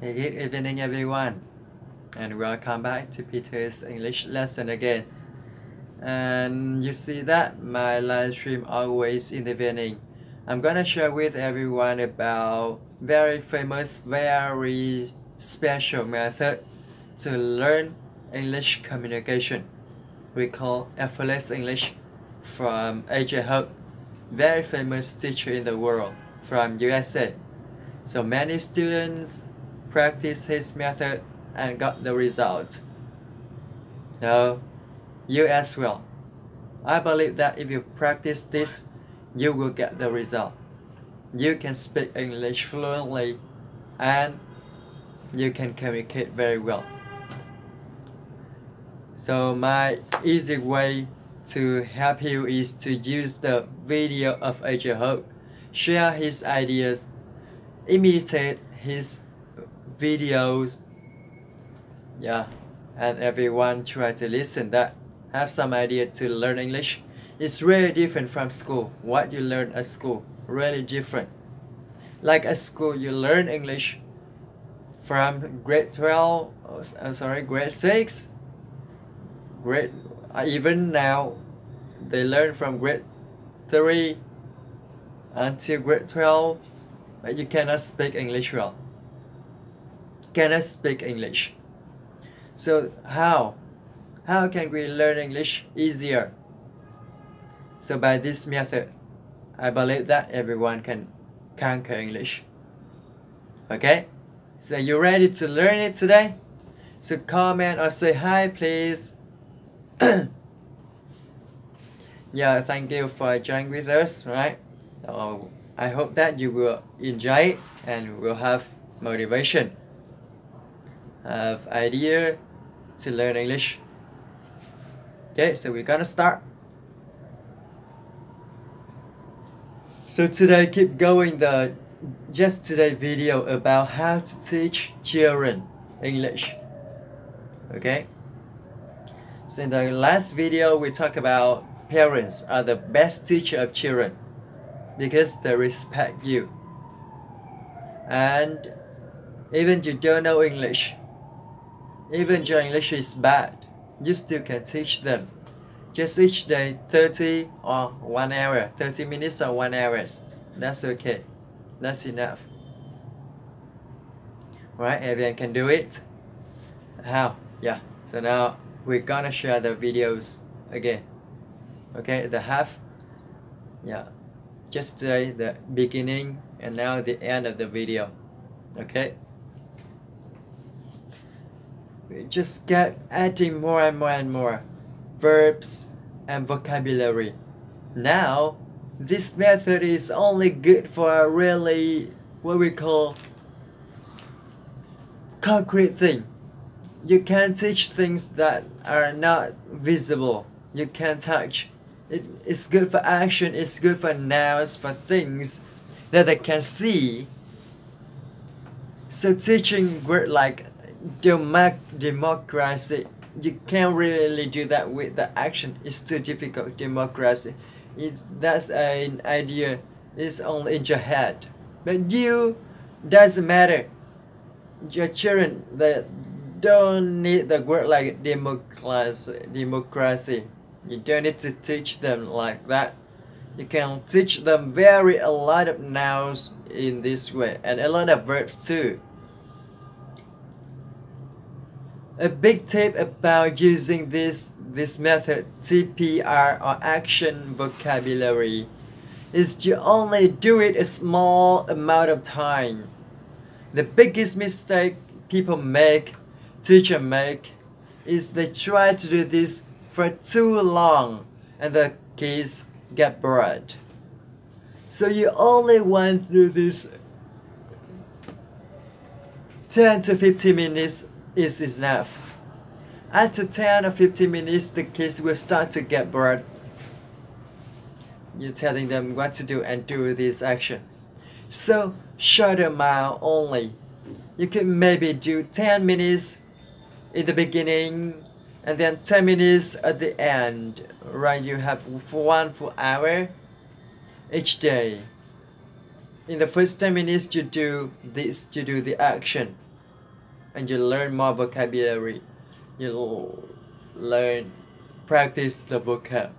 Good evening, everyone, and welcome back to Peter's English lesson again. And you see that my live stream always in the evening. I'm gonna share with everyone about very famous, very special method to learn English communication. We call effortless English from Hoge, very famous teacher in the world from USA. So many students practice his method and got the result. So you as well. I believe that if you practice this, you will get the result. You can speak English fluently and you can communicate very well. So my easy way to help you is to use the video of Hoge, share his ideas, imitate his videos, and everyone try to listen that have some idea to learn English. It's really different from school. What you learn at school really different. Like at school you learn English from grade 12, grade 6, even now they learn from grade 3 until grade 12, but you cannot speak English well. Cannot speak English. So how can we learn English easier? So by this method, I believe that everyone can conquer English. Okay? So you ready to learn it today? So comment or say hi, please. Yeah, thank you for joining with us, right? So I hope that you will enjoy it and will have motivation, have idea to learn English. Okay, so we're gonna start. So today keep going just today video about how to teach children English. Okay. So in the last video we talked about parents are the best teacher of children because they respect you. And even you don't know English, even your English is bad, you still can teach them. Just each day 30 or 1 hour, 30 minutes or 1 hour. That's okay. That's enough. Right, everyone can do it. How? Yeah. So now we're gonna share the videos again. Okay, the half. Yeah. Just today the beginning and now the end of the video. Okay. We just kept adding more and more and more verbs and vocabulary. Now this method is only good for really what we call concrete thing. You can teach things that are not visible. You can touch. It's good for action, it's good for nouns, for things that they can see. So teaching word like democracy, you can't really do that with the action. It's too difficult. Democracy, that's an idea. It's only in your head. But you, doesn't matter. Your children, they don't need the word like democracy. You don't need to teach them like that. You can teach them a lot of nouns in this way and a lot of verbs too. A big tip about using this method, TPR or action vocabulary, is you only do it a small amount of time. The biggest mistake people make, teachers make, is they try to do this for too long and the kids get bored. So you only want to do this 10 to 15 minutes is enough. After 10 or 15 minutes the kids will start to get bored. You're telling them what to do and do this action. So short amount only. You can maybe do 10 minutes in the beginning and then 10 minutes at the end. Right, you have 1 full hour each day. In the first 10 minutes you do the action. and you learn more vocabulary. You learn, practice the vocab.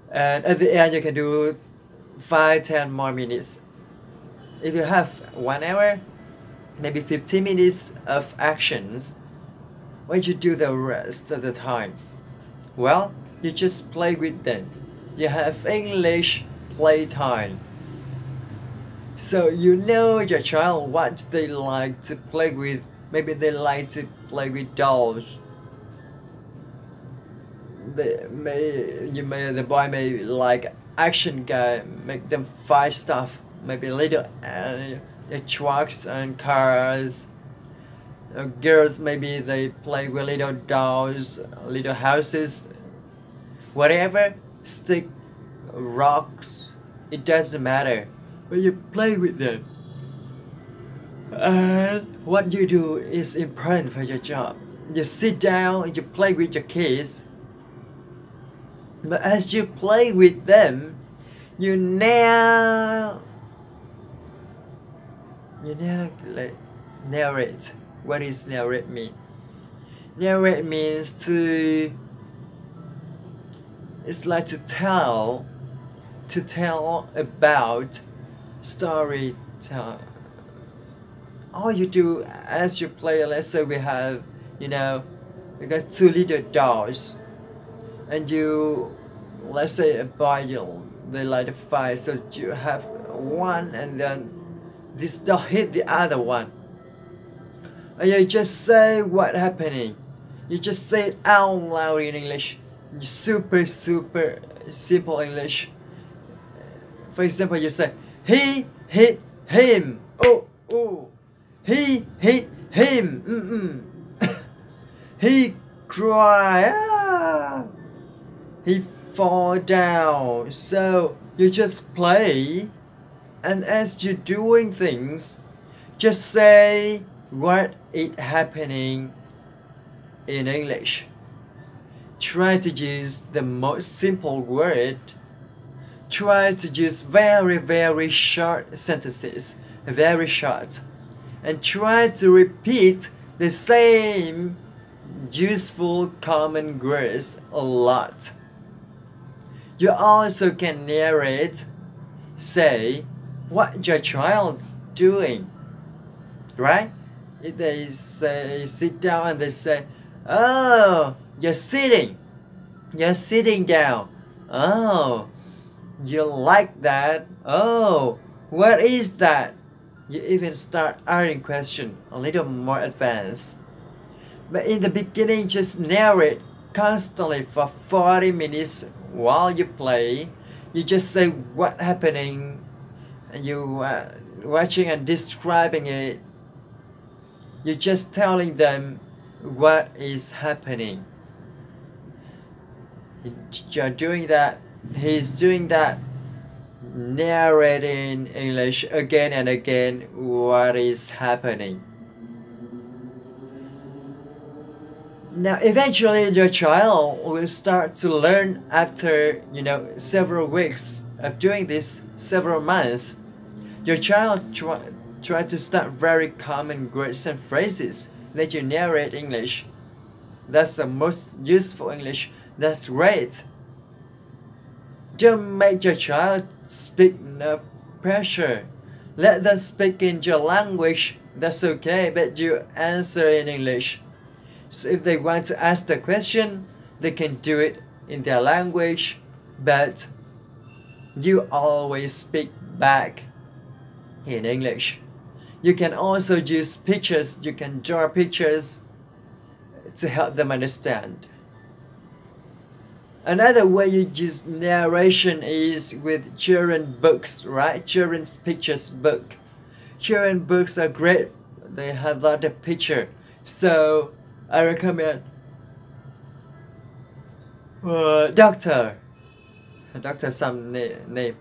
And at the end, you can do 5-10 more minutes. If you have 1 hour, maybe 15 minutes of actions, what you do the rest of the time? Well, you just play with them. You have English playtime. So you know your child what they like to play with. Maybe they like to play with dolls. The boy may like action game, make them fight stuff. Maybe little trucks and cars. Girls, maybe they play with little dolls, little houses, whatever, stick, rocks, it doesn't matter. But you play with them. And what you do is important for your job. You sit down and you play with your kids. But as you play with them, you now narrate. What does narrate mean? Narrate means it's like to tell about story. All you do as you play, let's say we have, you got 2 little dolls, and let's say a boy, they like to fight, so you have one, and then this doll hit the other one. And you just say what happening. You just say it out loud in English. Super simple English. For example, you say, he hit him. Oh. He hit him. He cried. Ah. He fall down. So you just play, and as you're doing things, just say what is happening in English. Try to use the most simple word. Try to use very short sentences, very short, and try to repeat the same useful common words a lot. You also can narrate, say what your child doing, right? If they say sit down and they say, oh, you're sitting down. Oh, you like that? Oh, what is that? You even start asking question a little more advanced. But in the beginning, just narrate constantly for 40 minutes while you play. You just say what happening, and you watching and describing it. You're just telling them what is happening. You're doing that. He's doing that. Narrating English again and again what is happening. Now eventually your child will start to learn after several weeks of doing this, several months. Your child try to start very common words and phrases that you narrate English. That's the most useful English. That's great. Don't make your child speak no pressure. Let them speak in your language. That's okay, but you answer in English. So if they want to ask the question, they can do it in their language, but you always speak back in English. You can also use pictures. You can draw pictures to help them understand. Another way you use narration is with children books, right? Children's pictures book. Children books are great. They have a lot of picture. So I recommend Doctor some name.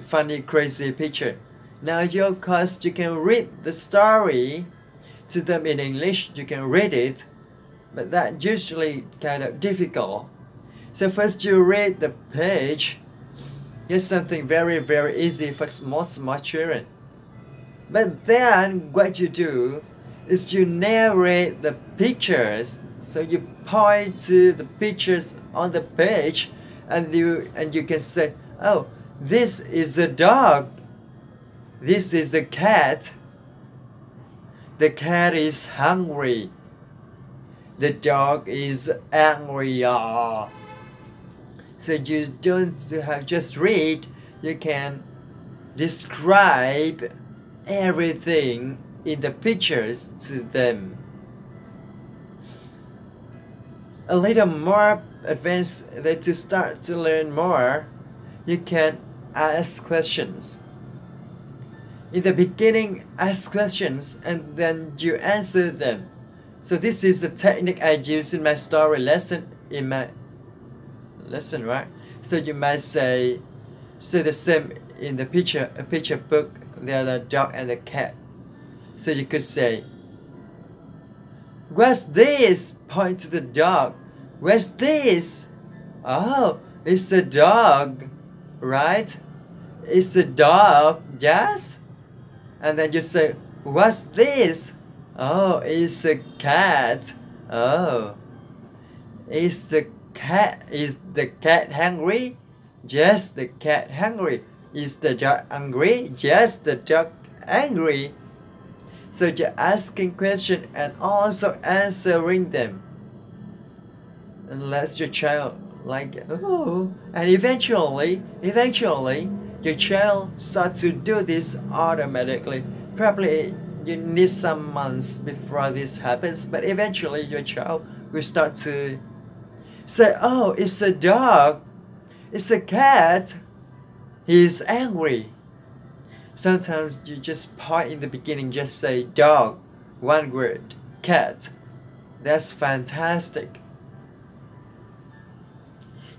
Funny, crazy picture. Now of course you can read the story to them in English. You can read it, but that usually kind of difficult. So first you read the page. Here's something very easy for small children. But then what you do is you narrate the pictures. So you point to the pictures on the page, and you can say, oh, this is a dog. This is a cat. The cat is hungry. The dog is angry. Ah. So you don't have just read. You can describe everything in the pictures to them. A little more advanced, that to start to learn more, you can ask questions. In the beginning, ask questions and then you answer them. So this is the technique I use in my story lesson, right? So you might say the same in the picture, a picture book, there are the dog and the cat. So you could say, what's this? Point to the dog. What's this? Oh, it's a dog, right? It's a dog, yes? And then you say, what's this? Oh, it's a cat. Oh, is the cat hungry? Yes, the cat hungry. Is the dog angry? Yes, the dog angry. So you're asking questions and also answering them. And let your child like it. Oh, and eventually your child starts to do this automatically. Probably you need some months before this happens, but eventually your child will start to say, oh, it's a dog, it's a cat, he's angry. Sometimes you just point in the beginning, just say dog, one word, cat. That's fantastic.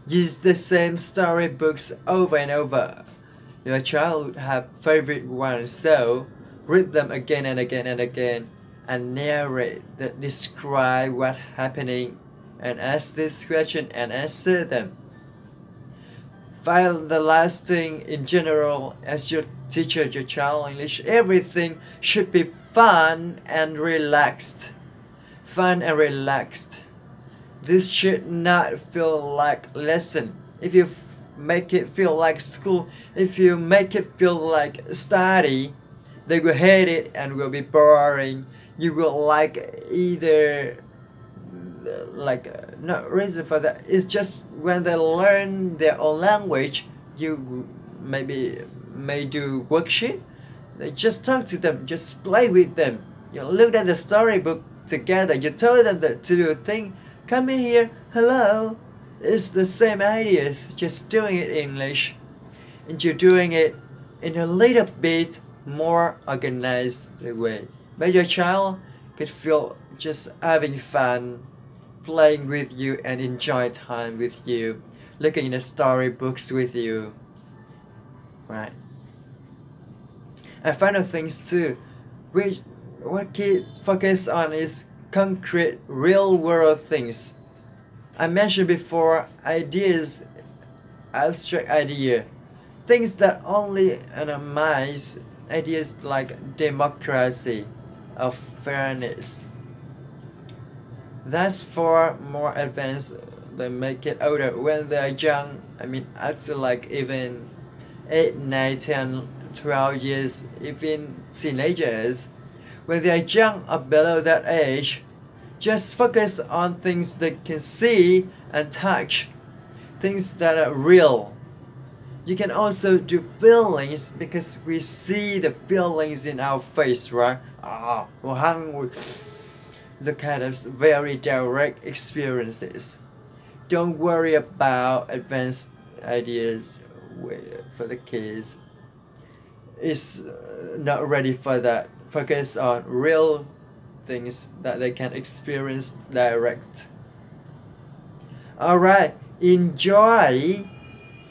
Use the same storybooks over and over. Your child would have favorite ones, so read them again and again and again and narrate, describe what's happening and ask this question and answer them. While the last thing in general, as you teach your child English, everything should be fun and relaxed. Fun and relaxed. This should not feel like lesson. If you make it feel like school, if you make it feel like study, they will hate it and will be boring. You will like either no reason for that. It's just when they learn their own language, you may do worksheet. They just talk to them, just play with them. You look at the storybook together. You tell them to do a thing. Come in here. Hello. It's the same ideas, just doing it in English, and you're doing it in a little bit more organized way. But your child could feel just having fun, playing with you and enjoy time with you, looking in the storybooks with you, right? And final things too, what kids focus on is concrete, real-world things. I mentioned before, ideas, abstract idea, things that only anonymize, ideas like democracy or fairness. That's for more advanced. They make it older when they're young. I mean, up to like even 8, 9, 10, 12 years, even teenagers. When they're young or below that age, just focus on things they can see and touch, things that are real. You can also do feelings because we see the feelings in our face, right? We're hungry. The kind of very direct experiences. Don't worry about advanced ideas for the kids. It's not ready for that. Focus on real things that they can experience direct. Alright, enjoy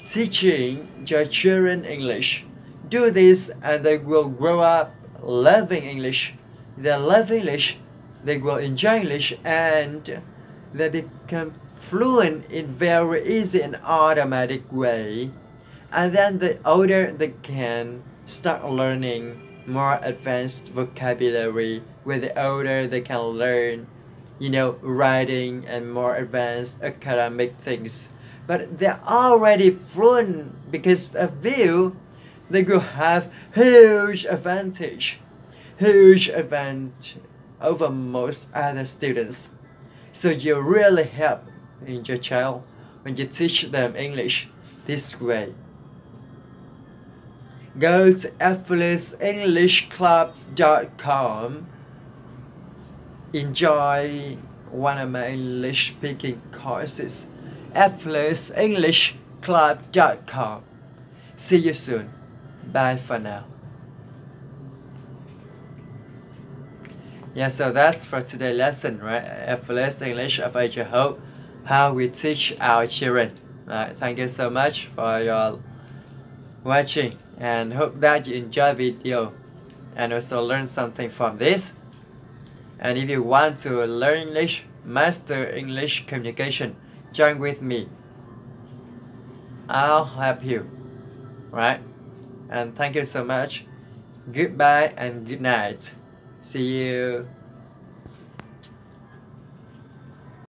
teaching your children English. Do this and they will grow up loving English. They love English, they will enjoy English, and they become fluent in very easy and automatic way. And then the older they can start learning more advanced vocabulary. With the older, they can learn, writing and more advanced academic things. But they're already fluent because of you. They will have huge advantage over most other students. So you really help in your child when you teach them English this way. Go to effortlessenglishclub.com. Enjoy one of my English speaking courses. effortlessenglishclub.com. See you soon. Bye for now. Yeah, so that's for today's lesson, right? Effortless English of Age Hope, how we teach our children. Right, thank you so much for your watching and hope that you enjoy video and also learn something from this. And if you want to learn English, master English communication, join with me. I'll help you, right? And thank you so much. Goodbye and good night. See you.